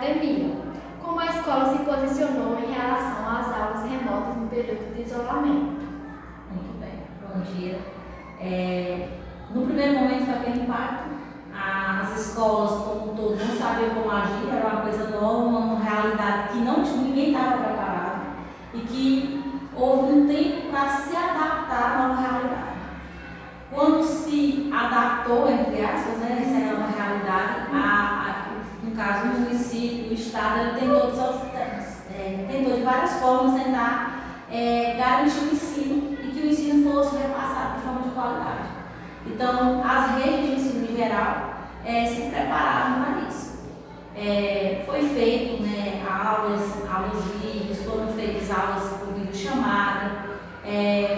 pandemia. Como a escola se posicionou em relação às aulas remotas no período de isolamento? Muito bem, bom dia. No primeiro momento foi aquele impacto. As escolas, como um todo, não sabiam como agir, era uma coisa nova, uma realidade que ninguém estava preparado e que houve um tempo para se adaptar à nova realidade. Quando se adaptou, entre aspas, essa nova realidade, no caso do município, o Estado, ele tentou de várias formas tentar garantir o ensino e que o ensino fosse repassado de forma de qualidade. Então, as redes de ensino em geral se prepararam para isso. Foi feito aulas vídeos, foram feitas aulas por videochamada,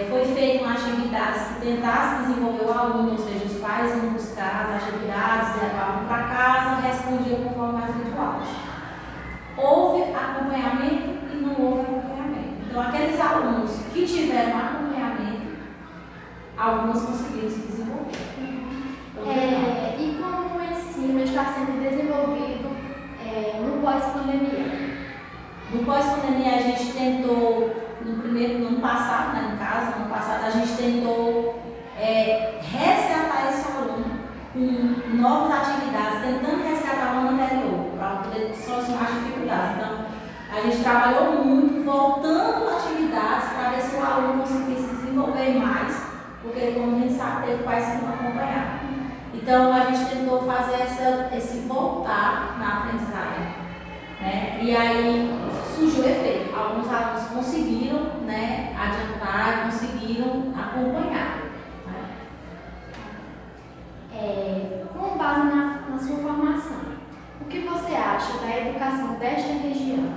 foi feita uma atividade que tentasse desenvolver o aluno, ou seja, os pais iam buscar as atividades, levavam para casa, respondiam conforme as videoaulas. Houve acompanhamento e não houve acompanhamento. Então, aqueles alunos que tiveram acompanhamento, alguns conseguiram se desenvolver. E como o ensino está sendo desenvolvido no pós-pandemia? No pós-pandemia, a gente tentou, no ano passado, a gente tentou resgatar esse aluno com novas atividades, tentando resgatar o ano anterior, para poder solucionar as dificuldades. Então, a gente trabalhou muito, voltando atividades para ver se o aluno conseguisse desenvolver mais, porque, como a gente sabe, teve pais que não acompanharam. Então, a gente tentou fazer esse voltar na aprendizagem, né? E aí surgiu o efeito. Alguns alunos conseguiram, né, adiantar, conseguiram acompanhar. Com base na sua formação, o que você acha da educação desta região?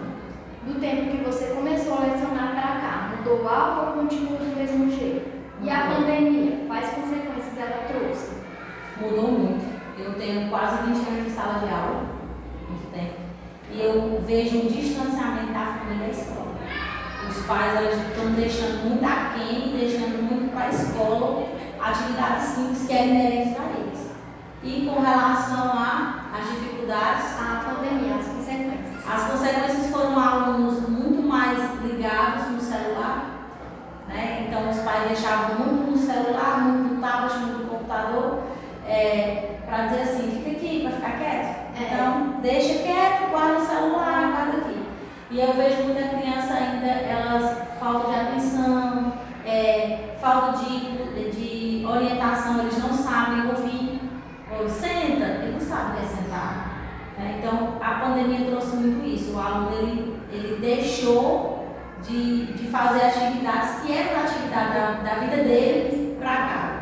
Do tempo que você começou a lecionar para cá, mudou algo ou continua do mesmo jeito? E a pandemia, quais consequências ela trouxe? Mudou muito. Eu tenho quase 20 anos de sala de aula, muito tempo, e eu vejo um distanciamento da família da escola. Os pais estão deixando muito aquém, deixando muito para a escola atividades simples que é inerentes a eles. E com relação às dificuldades, A pandemia, as consequências. as consequências foram alunos muito mais ligados no celular, né? Então os pais deixavam muito no celular, muito no tablet, muito no computador, para dizer assim, fica aqui, para ficar quieto. Então, deixa quieto, guarda o celular, guarda aqui. E eu vejo muita criança ainda, falta de atenção, falta de orientação, eles não sabem ouvir. Ou senta, ele não sabe o que é sentar. Né? Então, a pandemia trouxe muito isso. O aluno, ele deixou de fazer atividades que eram atividade da vida dele para cá.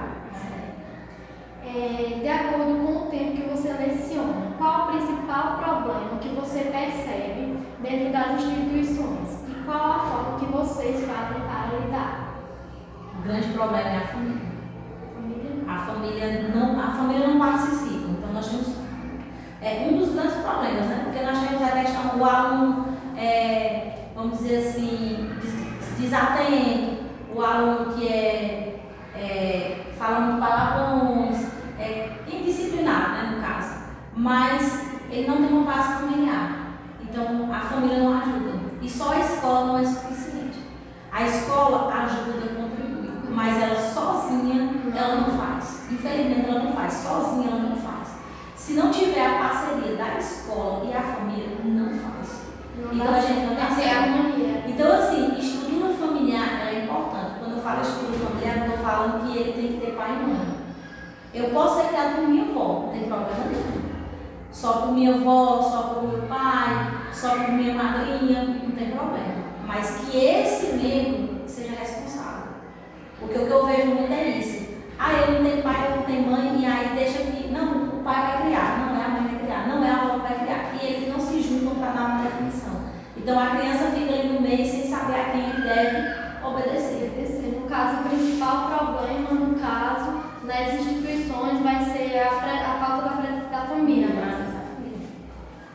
De acordo com o tempo que você leciona, qual o principal problema que você percebe dentro das instituições e qual a forma que vocês fazem para lidar? O grande problema é a família. A família não participa. Então nós temos um dos grandes problemas, né? Porque nós temos a questão do aluno, vamos dizer assim, desatento, o aluno que fala muito palavrões, indisciplinado, né, no caso, mas ele não tem uma base familiar, então a família não ajuda, e só a escola não é suficiente. A escola ajuda, contribui, mas ela sozinha, ela não faz, infelizmente ela não faz, sozinha ela não faz. Se não tiver a parceria da escola e a família, não faz. Então a gente não tem harmonia. Então assim, estrutura familiar é importante. Quando eu falo estrutura familiar, eu estou falando que ele tem que ter pai e mãe. Eu posso ser criado por minha avó, não tem problema nenhum. Só por minha avó, só por meu pai, só por minha madrinha, não tem problema. Mas que esse membro seja responsável. Porque o que eu vejo muito é isso. Eu não tenho pai, eu não tenho mãe, e aí deixa que, não, o pai vai criar, não é a mãe vai criar, não é a avó que vai criar. E eles não se juntam para dar uma definição. Então a criança fica ali no meio sem saber a quem ele deve obedecer. No caso, o principal problema, no caso, nas instituições vai ser a falta da presença da família.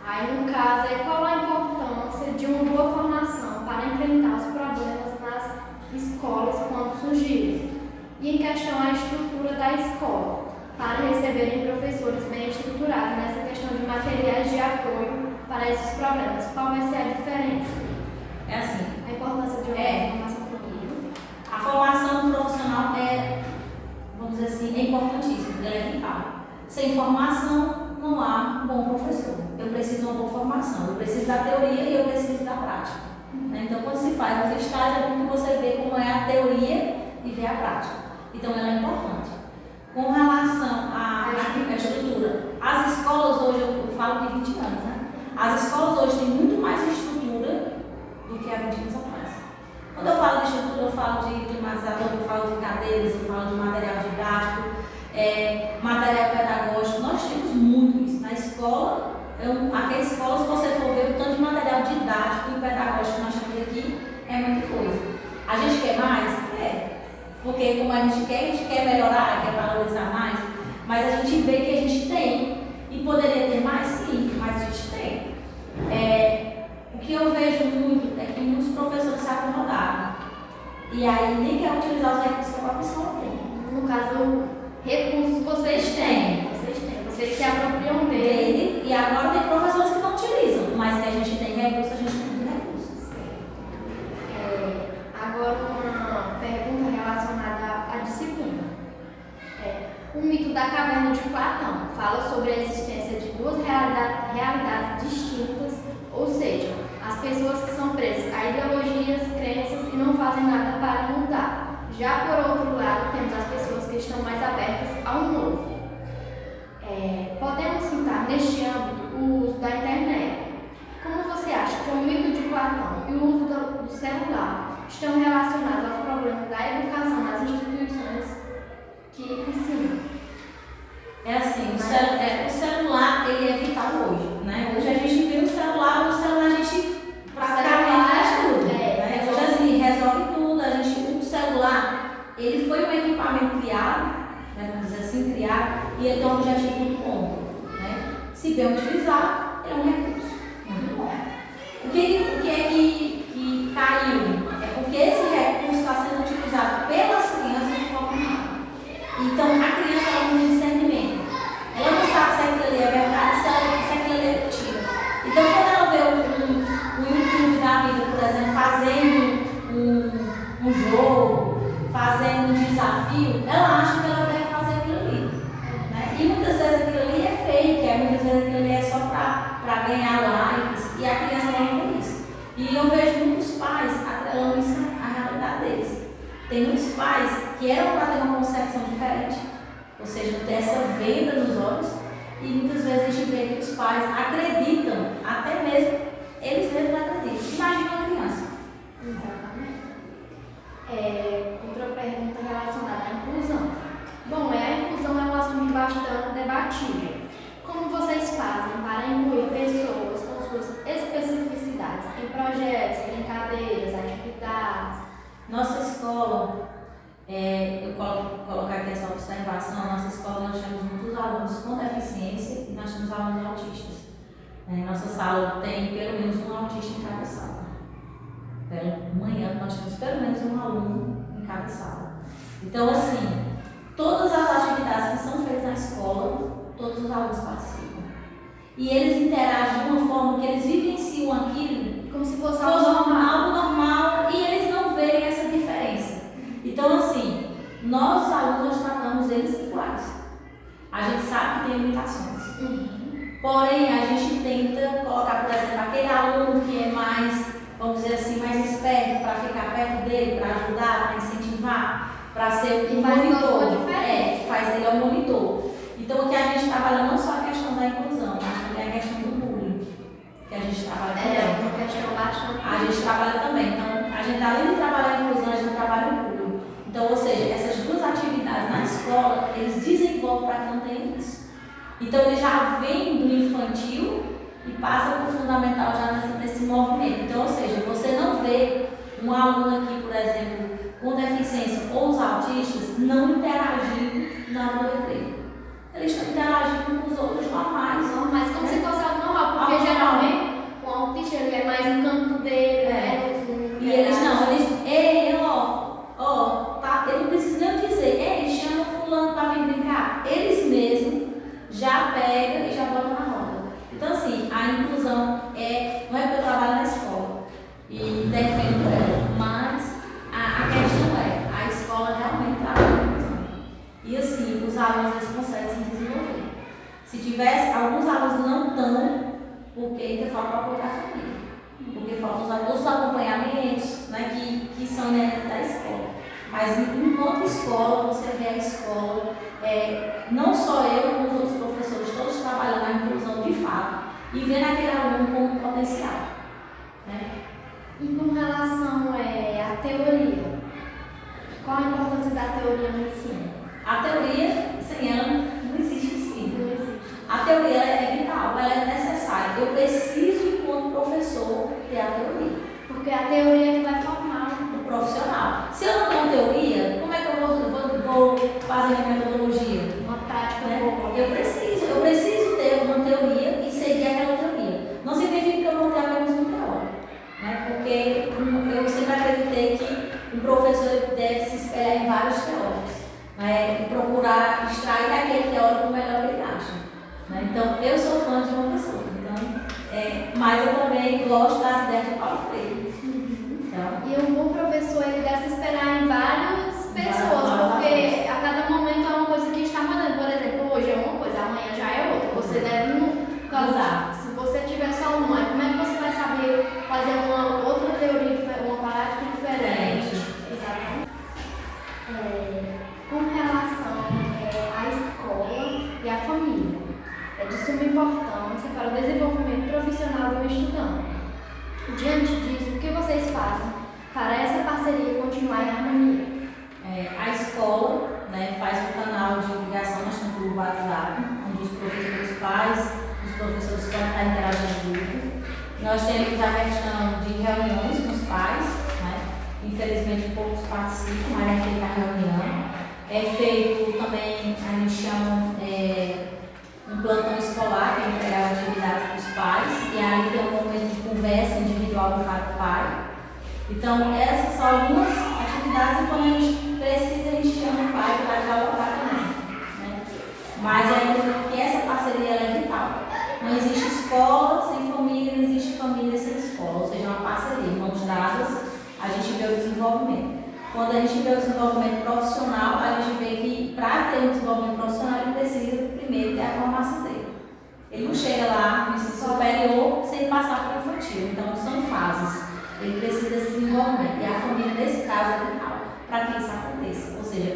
Aí, no caso, qual a importância de uma boa formação para enfrentar os problemas nas escolas quando surgirem? E em questão à estrutura da escola, para receberem professores bem estruturados nessa questão de materiais de apoio para esses problemas. Qual vai ser a diferença? É assim, A importância de uma formação profissional. a formação profissional vamos dizer assim, é importantíssima, ela é vital. Sem formação não há um bom professor. Eu preciso de uma boa formação, eu preciso da teoria e eu preciso da prática. Então, quando se faz os estágios, é bom que você vê como é a teoria e vê a prática. Então, ela é importante. Com relação à estrutura, as escolas hoje, eu falo de 20 anos, né? As escolas hoje têm muito mais estrutura do que há 20 anos atrás. Quando eu falo de estrutura, eu falo de climatizador, eu falo de cadeiras, eu falo de material didático, material pedagógico. Nós temos muito isso. Na escola, aqui a escola, se você for ver o tanto de material didático e pedagógico que nós temos aqui, é muita coisa. A gente quer mais? Porque como a gente quer melhorar, quer valorizar mais, mas a gente vê que a gente tem. E poderia ter mais? Sim, mas a gente tem. O que eu vejo muito é que muitos professores se acomodaram. E aí nem quer utilizar os recursos que a própria escola tem. No caso, recursos vocês têm. Vocês se apropriam dele. E agora tem professores que não utilizam, mas se a gente tem recursos, a gente tem recursos. Agora uma pergunta relacionada à disciplina. O mito da caverna de Platão fala sobre a existência de duas realidades distintas, ou seja, as pessoas que são presas a ideologias, crenças e não fazem nada para mudar. Já por outro lado, temos as pessoas que estão mais abertas ao novo. Podemos citar neste âmbito o uso da internet. Como você acha que o mito de Platão e o uso do celular estão relacionados aos problemas da educação nas instituições que ensinam? É assim, o celular ele é vital hoje, né? Hoje a gente vê o celular a gente praticamente faz tudo. Né? Hoje assim, resolve tudo, o celular, ele foi um equipamento criado, né? Vamos dizer assim, criado, e ele tem um objetivo muito bom, né? Se bem utilizado, é um recurso muito bom. O que é que caiu? É porque esse recurso está sendo utilizado pelas crianças de forma errada. Então, a criança ela não tem discernimento. Ela não sabe se aquilo ali é verdade, se aquilo ali é mentira. Então, quando ela vê o YouTube da vida, por exemplo, fazendo um jogo, fazendo um desafio, ela acha que ela deve fazer aquilo ali. Né? E muitas vezes aquilo ali é fake, muitas vezes aquilo ali é só para ganhar likes, e a criança não vê isso. E eu vejo muitos pais atrelando isso à realidade deles. Tem muitos pais que eram para ter uma concepção diferente, ou seja, ter essa venda nos olhos, e muitas vezes a gente vê que os pais acreditam, até mesmo, eles mesmos acreditam. Imagina uma criança. Exatamente. Outra pergunta relacionada à inclusão. Bom, a inclusão é um assunto bastante debatível. Como vocês fazem para incluir pessoas com suas especificidades em projetos, brincadeiras, atividades? Nossa escola, eu colocar aqui essa observação, nossa escola nós temos muitos alunos com deficiência e nós temos alunos autistas. Nossa sala tem pelo menos um autista em cada sala. Pela manhã nós temos pelo menos um aluno em cada sala. Então assim, todas as atividades que são feitas na escola, todos os alunos participam. E eles interagem de uma forma que eles vivenciam aquilo como se fosse algo normal e eles não veem essa diferença. Então, assim, nós alunos tratamos eles iguais. A gente sabe que tem limitações. Porém, a gente tenta colocar, por exemplo, aquele aluno que é mais, vamos dizer assim, mais esperto para ficar perto dele, para ajudar, para incentivar, para ser um monitor. Faz ele um monitor. Então, aqui a gente trabalha não só a questão da inclusão, mas também a questão do bullying, que a gente trabalha também. Uma questão bastante. A gente trabalha também. Então, a gente, além de trabalhar a inclusão, a gente trabalha o bullying. Então, ou seja, essas duas atividades na escola, eles desenvolvem para que não tenha isso. Então, ele já vem do infantil e passa para o fundamental já nesse movimento. Então, ou seja, você não vê um aluno aqui, por exemplo, com deficiência ou os autistas não interagindo na aula do recreio. Eles estão interagindo com os outros normais. Mas como se fosse algo normal, porque geralmente o autista ele é mais no canto dele, e eles não, ele não precisa nem dizer, chama fulano para vir brincar. Eles mesmos já pegam e já botam na roda. Então assim, a inclusão Alguns alunos não estão porque ainda falta apoiar a família, porque faltam os acompanhamentos, né, que são inerentes da escola. Mas enquanto escola, você vê a escola, não só eu, como os outros professores, todos trabalhando na inclusão de fato e vendo aquele aluno com potencial. Né? E com relação à teoria, qual a importância da teoria no ensino? A teoria, sem ela, não existe ensino. Não existe. A teoria é vital, ela é necessária. Eu preciso, enquanto professor, ter a teoria. Porque a teoria é que vai formar o profissional. Se eu não tenho teoria, como é que eu vou fazer a metodologia? uma prática boa. Eu preciso ter uma teoria e seguir aquela teoria. Não significa que eu vou ter apenas um teórico, né? Porque eu sempre acreditei que um professor deve se espelhar em vários teóricos, né? E procurar extrair daquele teórico o melhor que ele acha. Né? Então, eu sou fã de uma pessoa, mas eu também gosto das ideias de Paulo Freire. Então, E um bom professor, ele deve se esperar em várias pessoas, porque a cada momento é uma coisa que está mudando. Por exemplo, hoje é uma coisa, amanhã já é outra. Você deve usar. Se você tiver só uma, como é que você vai saber fazer uma outra teoria, uma prática diferente? Exatamente. Com relação à escola e à família, é de suma importância para o desenvolvimento profissional do estudante. Diante disso, o que vocês fazem para essa parceria continuar em harmonia? A escola, né, faz um canal de ligação, nós temos o WhatsApp, onde os professores pais, os professores podem estar interagindo junto. Nós temos a questão de reuniões com os pais, né? Infelizmente poucos participam, mas é feita a reunião. É feito também, a gente chama um plantão escolar, que é entregar atividades para os pais, e aí tem um momento de conversa individual com cada pai. Então, essas são algumas atividades e quando a gente precisa, a gente chama o pai para colocar também. Né? Mas que essa parceria é vital. Não existe escola sem família, não existe família sem escola, ou seja, é uma parceria. Mãos dadas, a gente vê o desenvolvimento. Quando a gente vê o desenvolvimento profissional, a gente vê que para ter um desenvolvimento profissional, ele precisa primeiro ter a formação dele. Ele não chega lá no ensino superior sem passar para o infantil, então são fases. Ele precisa desse desenvolvimento. E a família, nesse caso, é vital para que isso aconteça. Ou seja,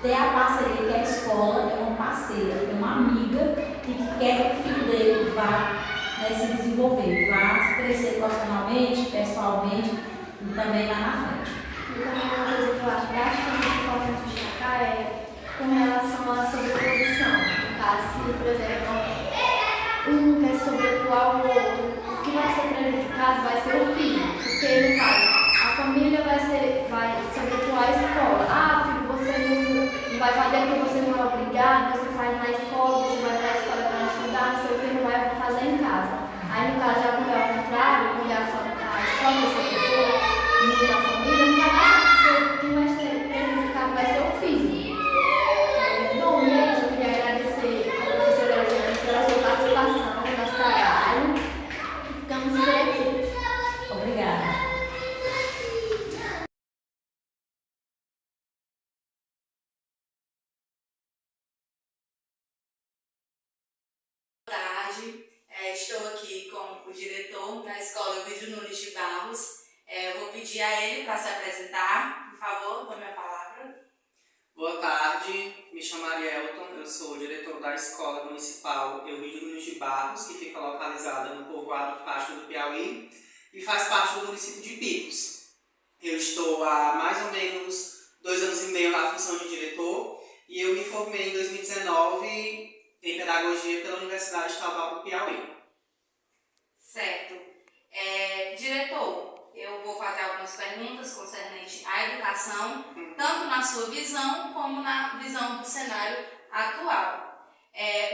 ter a parceria que a escola é uma parceira, é uma amiga e que quer que o filho dele vá se desenvolver, vá crescer profissionalmente, pessoalmente e também lá na frente. E também uma coisa que eu acho bastante importante destacar é com relação à sobreposição. No caso, se, por exemplo, um quer sobrepuar o outro, o que vai ser prejudicado vai ser o filho. Porque, no caso, a família vai sobrepuar a escola. Ah, filho, você não vai fazer porque você não é obrigado, você faz na escola, você vai na escola para estudar, não sei o que, não vai fazer em casa. Aí, no caso, já quando é o contrário, quando a escola vai sobrepuar, a família não vai passar, quem vai ser prejudicado vai ser o filho. Bom, e é isso, eu queria agradecer a professora Jane pela sua participação no nosso trabalho. Ficamos por aqui. Obrigada. Boa tarde, estou aqui com o diretor da Escola Ovidio Nunes de Barros. Eu vou pedir a ele para se apresentar. Por favor, tome a palavra. Boa tarde, me chamo Arielton, eu sou o diretor da Escola Municipal Ovidio Nunes de Barros, que fica localizada no povoado Pasto do Piauí e faz parte do município de Picos. Eu estou há mais ou menos 2 anos e meio na função de diretor e eu me formei em 2019 em Pedagogia pela Universidade Estadual do Piauí. Certo. Diretor, eu vou fazer algumas perguntas concernentes à educação, tanto na sua visão como na visão do cenário atual.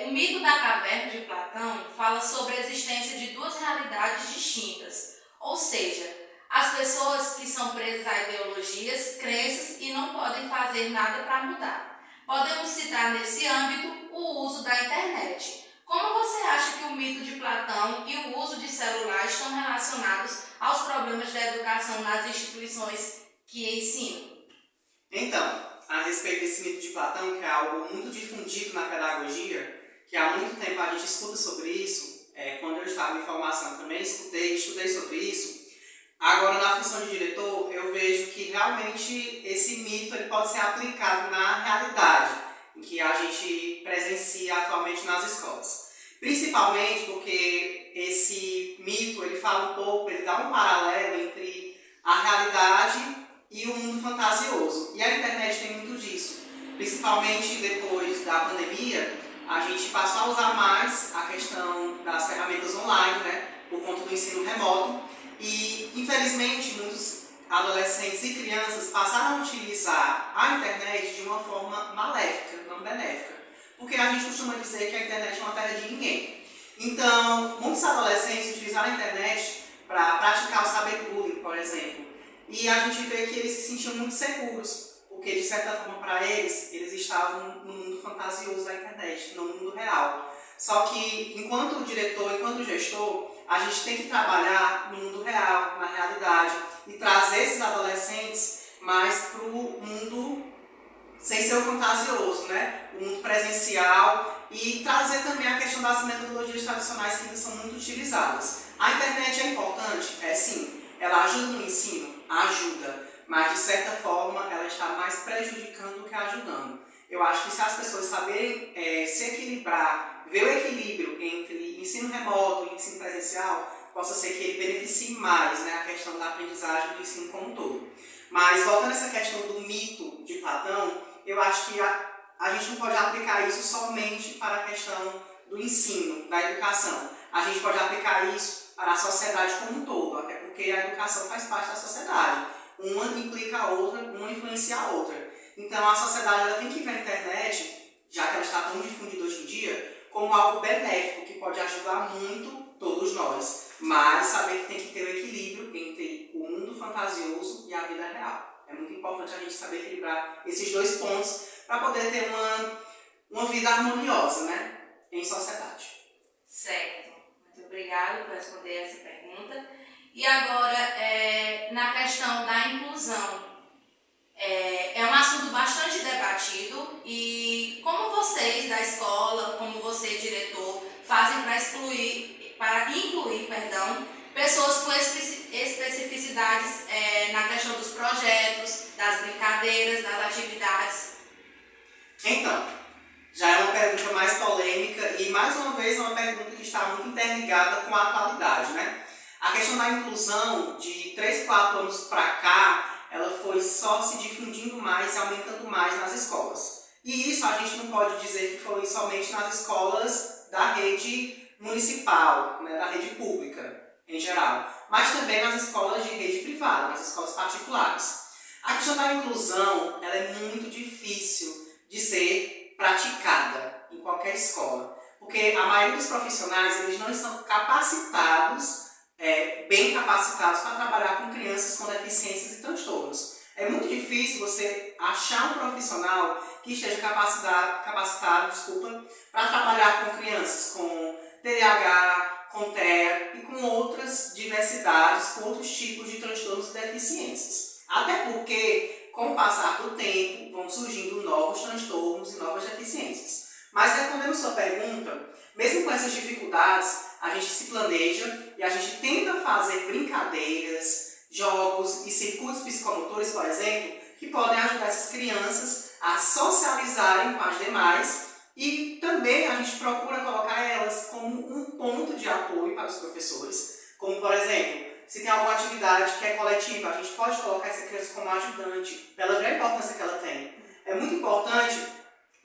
O mito da caverna de Platão fala sobre a existência de 2 realidades distintas, ou seja, as pessoas que são presas a ideologias, crenças e não podem fazer nada para mudar. Podemos citar nesse âmbito o uso da internet. Como você acha que o mito de Platão e o uso de celulares estão relacionados aos problemas da educação nas instituições que ensinam? Então, a respeito desse mito de Platão, que é algo muito difundido na pedagogia, que há muito tempo a gente escuta sobre isso, quando eu estava em formação também estudei sobre isso. Agora, na função de diretor, eu vejo que realmente esse mito ele pode ser aplicado na realidade em que a gente presencia atualmente nas escolas. Principalmente porque esse mito ele fala um pouco, ele dá um paralelo entre a realidade e o mundo fantasioso. E a internet tem muito disso. Principalmente depois da pandemia, a gente passou a usar mais a questão das ferramentas online, né, por conta do ensino remoto. E, infelizmente, muitos adolescentes e crianças passaram a utilizar a internet de uma forma maléfica, não benéfica. Porque a gente costuma dizer que a internet é uma terra de ninguém. Então, muitos adolescentes utilizaram a internet para praticar o cyberbullying, por exemplo. E a gente vê que eles se sentiam muito seguros, porque, de certa forma, para eles estavam no mundo fantasioso da internet, não no mundo real. Só que, enquanto diretor, enquanto gestor, a gente tem que trabalhar no mundo real, na realidade, e trazer esses adolescentes mais para o mundo sem ser o fantasioso, né? O mundo presencial, e trazer também a questão das metodologias tradicionais que ainda são muito utilizadas. A internet é importante? É sim. Ela ajuda no ensino? Ajuda. Mas, de certa forma, ela está mais prejudicando do que ajudando. Eu acho que se as pessoas saberem se equilibrar, ver o equilíbrio entre ensino remoto e ensino presencial, possa ser que ele beneficie mais, né, a questão da aprendizagem do ensino como um todo. Mas, voltando a essa questão do mito de Platão, eu acho que a gente não pode aplicar isso somente para a questão do ensino, da educação. A gente pode aplicar isso para a sociedade como um todo, até porque a educação faz parte da sociedade. Uma implica a outra, uma influencia a outra. Então, a sociedade ela tem que ver a internet, já que ela está tão difundida hoje em dia, como algo benéfico, que pode ajudar muito todos nós. Mas saber que tem que ter o equilíbrio entre o mundo fantasioso e a vida real. É muito importante a gente saber equilibrar esses dois pontos para poder ter uma vida harmoniosa, né, em sociedade. Certo. Muito obrigada por responder essa pergunta. E agora, na questão da inclusão, é um assunto bastante debatido e como vocês da escola, como você, diretor, fazem para incluir pessoas com especificidades na questão dos projetos, das brincadeiras, das atividades? Então, já é uma pergunta mais polêmica e, mais uma vez, é uma pergunta que está muito interligada com a atualidade, né? A questão da inclusão, de 3, 4 anos para cá, ela foi só se difundindo mais e aumentando mais nas escolas. E isso a gente não pode dizer que foi somente nas escolas da rede municipal, né, da rede pública em geral, mas também nas escolas de rede privada, nas escolas particulares. A questão da inclusão ela é muito difícil de ser praticada em qualquer escola, porque a maioria dos profissionais eles não estão capacitados, bem capacitados para trabalhar com crianças com deficiências e transtornos. É muito difícil você achar um profissional que esteja capacitado para trabalhar com crianças com TDAH, com TEA e com outras diversidades, com outros tipos de transtornos e deficiências. Até porque, com o passar do tempo, vão surgindo novos transtornos e novas deficiências. Mas, respondendo sua pergunta, mesmo com essas dificuldades, a gente se planeja e a gente tenta fazer brincadeiras, jogos e circuitos psicomotores, por exemplo, que podem ajudar essas crianças a socializarem com as demais e também a gente procura colocar elas como um ponto de apoio para os professores. Como, por exemplo, se tem alguma atividade que é coletiva, a gente pode colocar essa criança como ajudante, pela grande importância que ela tem. É muito importante,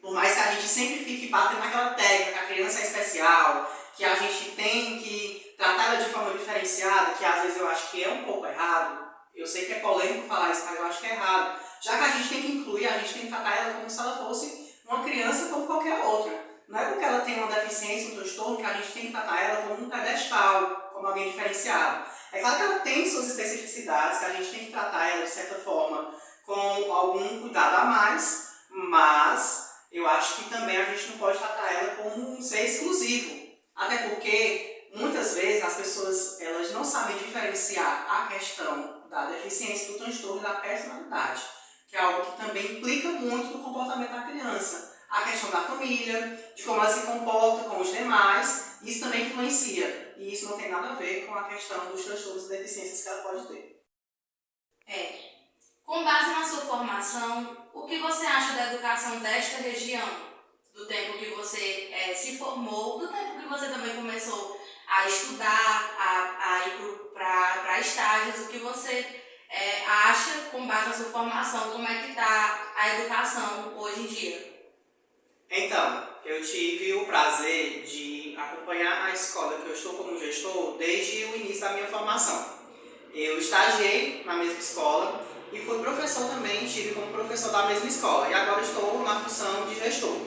por mais que a gente sempre fique batendo naquela tecla que a criança é especial, que a gente tem que tratar ela de forma diferenciada, que às vezes eu acho que é um pouco errado. Eu sei que é polêmico falar isso, mas eu acho que é errado. Já que a gente tem que incluir, a gente tem que tratar ela como se ela fosse uma criança como qualquer outra. Não é porque ela tem uma deficiência, um transtorno, que a gente tem que tratar ela como um pedestal, como alguém diferenciado. É claro que ela tem suas especificidades, que a gente tem que tratar ela de certa forma com algum cuidado a mais, mas eu acho que também a gente não pode tratar ela como um ser exclusivo. Até porque, muitas vezes, as pessoas elas não sabem diferenciar a questão da deficiência, do transtorno e da personalidade, que é algo que também implica muito no comportamento da criança. A questão da família, de como ela se comporta com os demais, isso também influencia. E isso não tem nada a ver com a questão dos transtornos e deficiências que ela pode ter. Com base na sua formação, o que você acha da educação desta região? Do tempo que você se formou, do tempo que você também começou a estudar, a ir para estágios, o que você acha, com base na sua formação, como é que está a educação hoje em dia? Então, eu tive o prazer de acompanhar a escola que eu estou como gestor desde o início da minha formação. Eu estagiei na mesma escola e fui professor também, estive como professor da mesma escola e agora estou na função de gestor.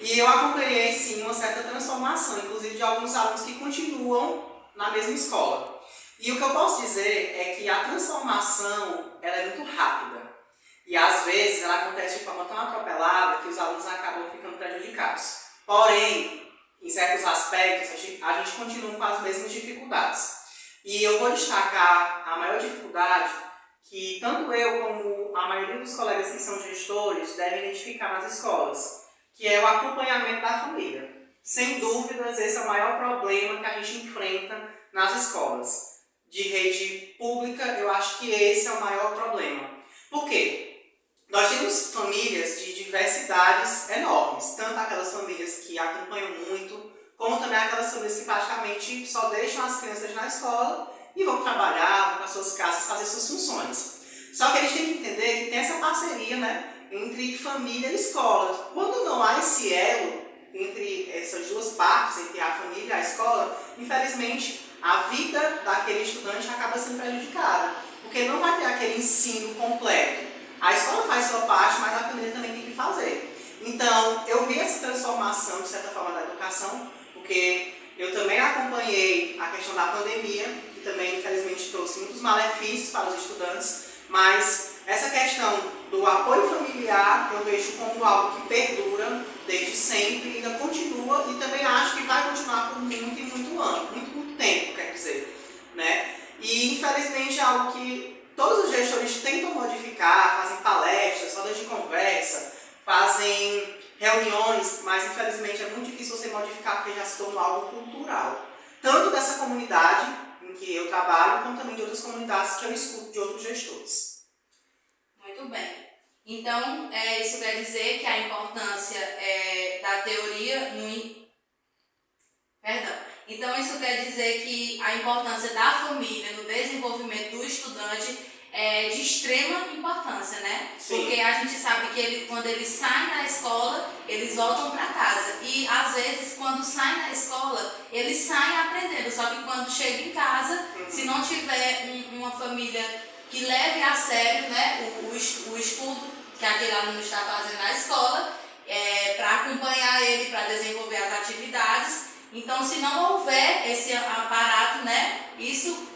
E eu acompanhei sim uma certa transformação, inclusive de alguns alunos que continuam na mesma escola. E o que eu posso dizer é que a transformação ela é muito rápida. E às vezes ela acontece de forma tão atropelada que os alunos acabam ficando prejudicados. Porém, em certos aspectos, a gente continua com as mesmas dificuldades. E eu vou destacar a maior dificuldade que tanto eu como a maioria dos colegas que são gestores devem identificar nas escolas, que é o acompanhamento da família. Sem dúvidas, esse é o maior problema que a gente enfrenta nas escolas. De rede pública, eu acho que esse é o maior problema. Por quê? Nós temos famílias de diversidades enormes, tanto aquelas famílias que acompanham muito, como também aquelas famílias que praticamente só deixam as crianças na escola e vão trabalhar, vão para suas casas, fazer suas funções. Só que a gente tem que entender que tem essa parceria, né, entre família e escola. Quando não há esse elo entre essas duas partes, entre a família e a escola, infelizmente a vida daquele estudante acaba sendo prejudicada, porque não vai ter aquele ensino completo. A escola faz sua parte, mas a família também tem que fazer. Então, eu vi essa transformação, de certa forma, da educação, porque eu também acompanhei a questão da pandemia, que também, infelizmente, trouxe muitos malefícios para os estudantes, mas essa questão do apoio familiar eu vejo como algo que perdura desde sempre e ainda continua, e também acho que vai continuar por muito e muito tempo, quer dizer, né? E, infelizmente, é algo que todos os gestores tentam modificar, fazem palestras, rodas de conversa, fazem reuniões, mas infelizmente é muito difícil você modificar porque já se tornou algo cultural. Tanto dessa comunidade em que eu trabalho, como também de outras comunidades que eu escuto de outros gestores. Muito bem. Então, isso quer dizer que a importância da teoria Então, isso quer dizer que a importância da família no desenvolvimento do estudante é de extrema importância, né? Sim. Porque a gente sabe que quando eles saem da escola, eles voltam para casa. E, às vezes, quando saem da escola, eles saem aprendendo. Só que quando chegam em casa, se não tiver uma família que leve a sério, né, o estudo que aquele aluno está fazendo na escola, para acompanhar ele, para desenvolver as atividades. Então, se não houver esse aparato, né, isso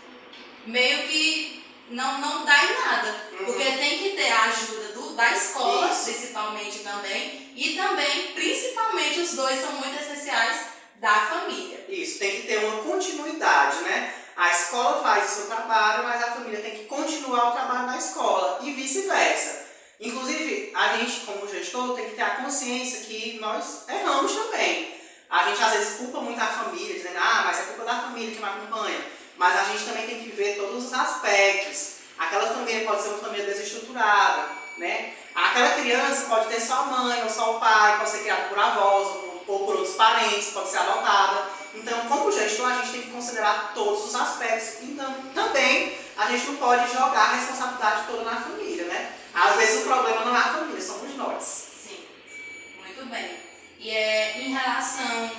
meio que não dá em nada. Porque tem que ter a ajuda da escola, Isso. principalmente também, e também, principalmente, os dois são muito essenciais, da família. Isso, tem que ter uma continuidade, né? A escola faz o seu trabalho, mas a família tem que continuar o trabalho na escola e vice-versa. Inclusive, a gente, como gestor, tem que ter a consciência que nós erramos também. A gente, às vezes, culpa muito a família, dizendo, mas é culpa da família que me acompanha. Mas a gente também tem que ver todos os aspectos. Aquela família pode ser uma família desestruturada, né? Aquela criança pode ter só a mãe ou só o pai, pode ser criada por avós ou por outros parentes, pode ser adotada. Então, como gestor, a gente tem que considerar todos os aspectos. Então, também, a gente não pode jogar a responsabilidade toda na família, né? Às vezes o problema não é a família, somos nós. Sim, muito bem. E em relação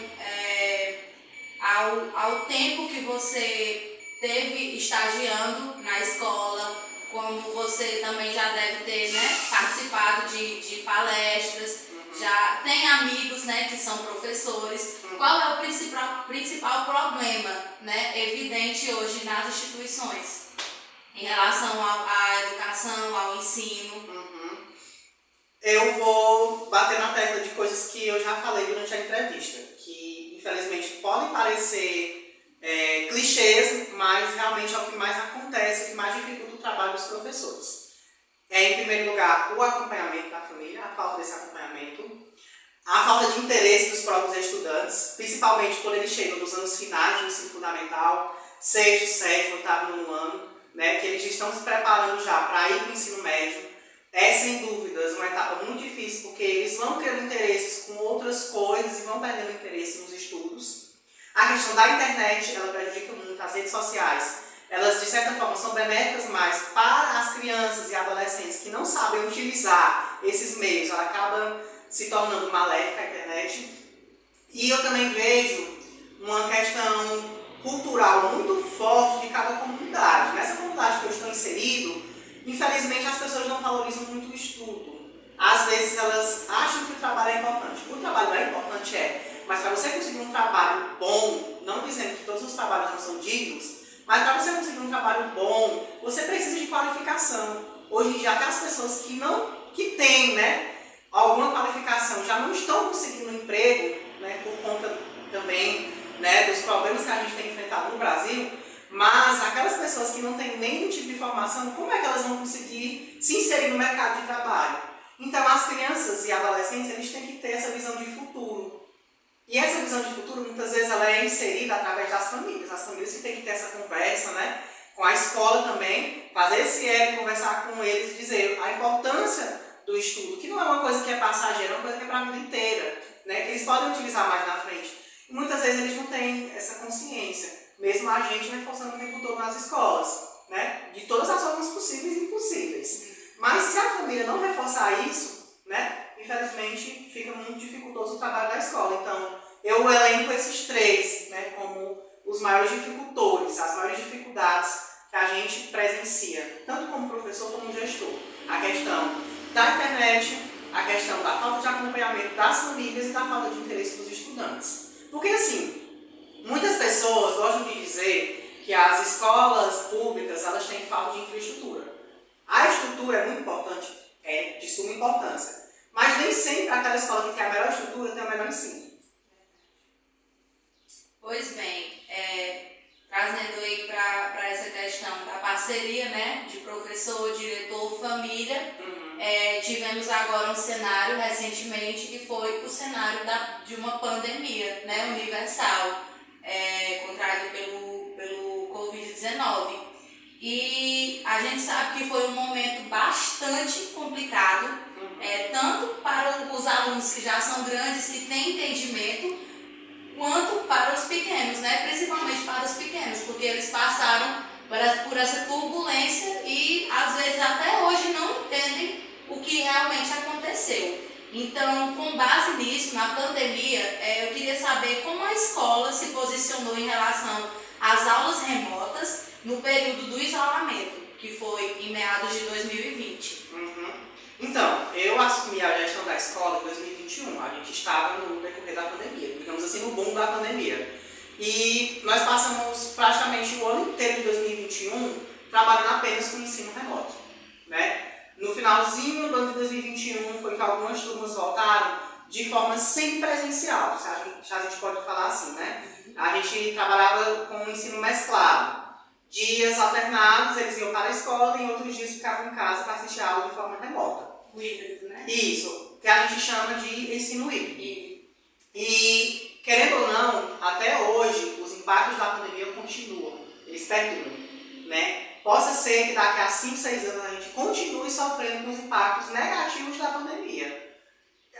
ao tempo que você teve estagiando na escola, como você também já deve ter, né, participado de palestras, já tem amigos, né, que são professores. Qual é o principal problema, né, evidente hoje nas instituições em relação à educação, ao ensino? Eu vou bater na tecla de coisas que eu já falei durante a entrevista, que infelizmente podem parecer clichês, mas realmente é o que mais acontece, o que mais dificulta o trabalho dos professores. Em primeiro lugar, o acompanhamento da família, a falta desse acompanhamento. a falta de interesse dos próprios estudantes, principalmente quando eles chegam nos anos finais do ensino fundamental, sexto, sétimo, oitavo, nono ano, né, que eles estão se preparando já para ir para o ensino médio. É, sem dúvidas, uma etapa muito difícil, porque eles vão criando interesses com outras coisas e vão perdendo interesse nos estudos. A questão da internet, ela prejudica muito, as redes sociais. Elas, de certa forma, são benéficas, mas para as crianças e adolescentes que não sabem utilizar esses meios, ela acaba se tornando maléfica, a internet. E eu também vejo uma questão cultural muito forte de cada comunidade. Nessa comunidade que eu estou inserido, infelizmente as pessoas não valorizam muito o estudo. Às vezes elas acham que o trabalho é importante. O trabalho é importante, mas para você conseguir um trabalho bom, não dizendo que todos os trabalhos não são dignos, mas para você conseguir um trabalho bom, você precisa de qualificação. Hoje em dia, até as pessoas que têm, né, alguma qualificação já não estão conseguindo um emprego, né, por conta também, né, dos problemas que a gente tem enfrentado no Brasil, mas aquelas pessoas que não têm nenhum tipo de formação, como é que elas vão conseguir se inserir no mercado de trabalho? Então, as crianças e adolescentes, eles têm que ter essa visão de futuro. E essa visão de futuro, muitas vezes, ela é inserida através das famílias. As famílias que têm que ter essa conversa, né, com a escola também, fazer esse elo, conversar com eles, dizer a importância do estudo, que não é uma coisa que é passageira, é uma coisa que é para a vida inteira, né, que eles podem utilizar mais na frente. E muitas vezes eles não têm essa consciência, mesmo a gente reforçando o tempo todo nas escolas, né, de todas as formas possíveis e impossíveis. Mas se a família não reforçar isso, né, infelizmente fica muito dificultoso o trabalho da escola. Então, eu elenco esses três, né, como os maiores dificultores, as maiores dificuldades que a gente presencia, tanto como professor como gestor. A questão da internet, a questão da falta de acompanhamento das famílias e da falta de interesse dos estudantes. Porque, assim, muitas pessoas gostam de dizer que as escolas públicas, elas têm falta de infraestrutura. A estrutura é muito importante, é de suma importância, mas nem sempre aquela escola que tem a melhor estrutura tem o melhor ensino. Pois bem, trazendo aí para essa questão da parceria, né, de professor, diretor, família, tivemos agora um cenário recentemente que foi o cenário de uma pandemia, né, universal, contraída pelo Covid-19. E a gente sabe que foi um momento bastante complicado, tanto para os alunos que já são grandes, que têm entendimento, quanto para os pequenos, né? Principalmente para os pequenos, porque eles passaram por essa turbulência e às vezes até hoje não entendem o que realmente aconteceu. Então, com base nisso, na pandemia, eu queria saber como a escola se posicionou em relação às aulas remotas no período do isolamento, que foi em meados de 2020. Então, eu assumi a gestão da escola em 2021. A gente estava no decorrer da pandemia, digamos assim, no boom da pandemia. E nós passamos praticamente o ano inteiro de 2021 trabalhando apenas com ensino remoto, né? No finalzinho do ano de 2021 foi que algumas turmas voltaram de forma semipresencial, se a gente pode falar assim, né? A gente trabalhava com o ensino mesclado. Dias alternados, eles iam para a escola e em outros dias ficavam em casa para assistir a aula de forma remota. O híbrido, né? Isso, que a gente chama de ensino híbrido. E, querendo ou não, até hoje, os impactos da pandemia continuam, eles perduram, né? Possa ser que daqui a 5, 6 anos a gente continue sofrendo com os impactos negativos da pandemia.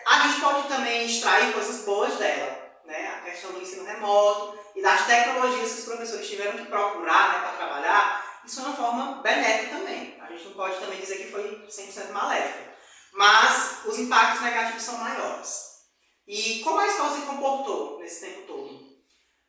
A gente pode também extrair coisas boas dela, né? A questão do ensino remoto e das tecnologias que os professores tiveram que procurar, né, para trabalhar, isso é uma forma benéfica também. A gente não pode também dizer que foi 100% maléfica. Mas os impactos negativos são maiores. E como a escola se comportou nesse tempo todo?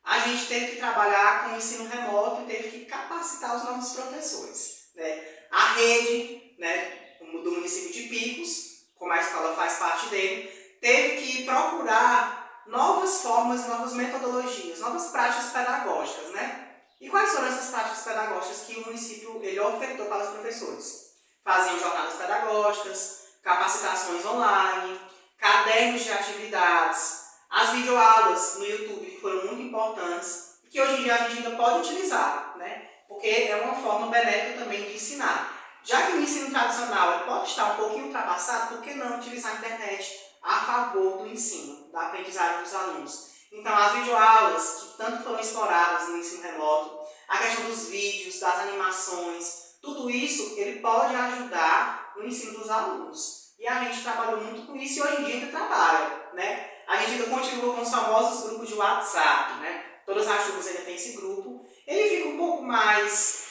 A gente teve que trabalhar com o ensino remoto e teve que capacitar os nossos professores, né? A rede, né, do município de Picos, como a escola faz parte dele, teve que procurar novas formas, novas metodologias, novas práticas pedagógicas, né? E quais foram essas práticas pedagógicas que o município ele ofertou para os professores? Faziam jornadas pedagógicas, capacitações online, cadernos de atividades, as videoaulas no YouTube, que foram muito importantes, que hoje em dia a gente ainda pode utilizar, né? Porque é uma forma benéfica também de ensinar. Já que o ensino tradicional pode estar um pouquinho ultrapassado, por que não utilizar a internet a favor do ensino, da aprendizagem dos alunos. Então, as videoaulas, que tanto foram exploradas no ensino remoto, a questão dos vídeos, das animações, tudo isso ele pode ajudar no ensino dos alunos. E a gente trabalhou muito com isso e hoje em dia ainda trabalha, né? A gente ainda continua com os famosos grupos de WhatsApp, né? Todas as turmas ainda tem esse grupo. Ele fica um pouco mais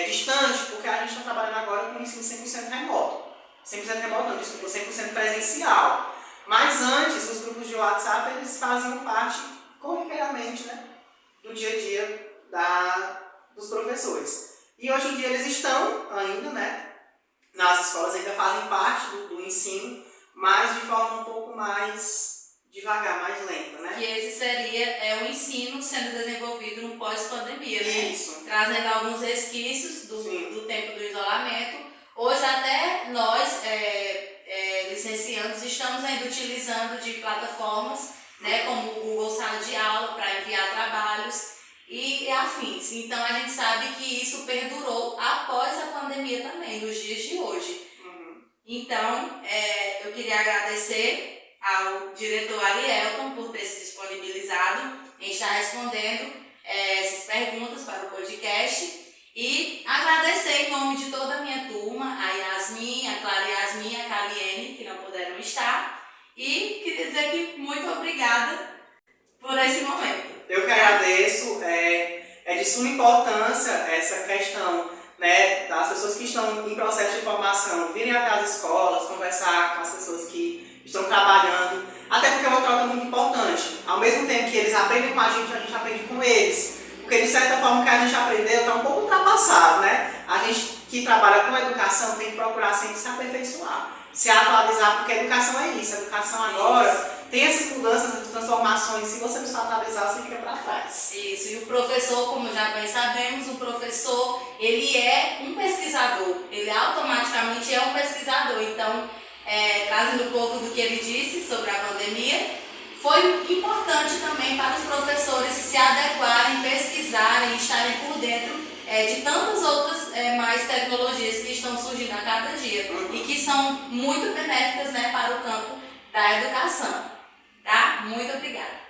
distante, porque a gente está trabalhando agora com o ensino 100% remoto. 100% remoto não, desculpa, 100% presencial. Mas antes, os grupos de WhatsApp, eles faziam parte corriqueiramente, né, do dia a dia dos professores. E hoje em dia eles estão ainda, né, nas escolas, ainda fazem parte do ensino, mas de forma um pouco mais devagar, mais lenta, né? Que esse seria o ensino sendo desenvolvido no pós-pandemia, né? Isso. Trazendo alguns resquícios do tempo do isolamento. Hoje até nós, licenciandos, estamos ainda utilizando de plataformas, né, como o Google Sala de Aula para enviar trabalhos e afins. Então a gente sabe que isso perdurou após a pandemia também, nos dias de hoje. Então, eu queria agradecer ao diretor Arielton por ter se disponibilizado em estar respondendo essas perguntas para o podcast e agradecer em nome de toda a minha turma, a Yasmin, a Clara Yasmin, a Kaliene, que não puderam estar, e queria dizer que muito obrigada por esse momento. Eu que agradeço, é de suma importância essa questão, né, das pessoas que estão em processo de formação virem até as escolas, conversar com as pessoas que estão trabalhando, até porque é uma troca muito importante. Ao mesmo tempo que eles aprendem com a gente aprende com eles. Porque, de certa forma, o que a gente aprendeu está um pouco ultrapassado, né? A gente que trabalha com educação tem que procurar sempre se aperfeiçoar, se atualizar, porque a educação é isso. A educação agora tem essas mudanças, essas transformações. Se você não se atualizar, você fica para trás. Isso, e o professor, como já bem sabemos, o professor, ele é um pesquisador. Ele automaticamente é um pesquisador. Então, trazendo um pouco do que ele disse sobre a pandemia, foi importante também para os professores se adequarem, pesquisarem, estarem por dentro de tantas outras mais tecnologias que estão surgindo a cada dia e que são muito benéficas, né, para o campo da educação. Tá? Muito obrigada.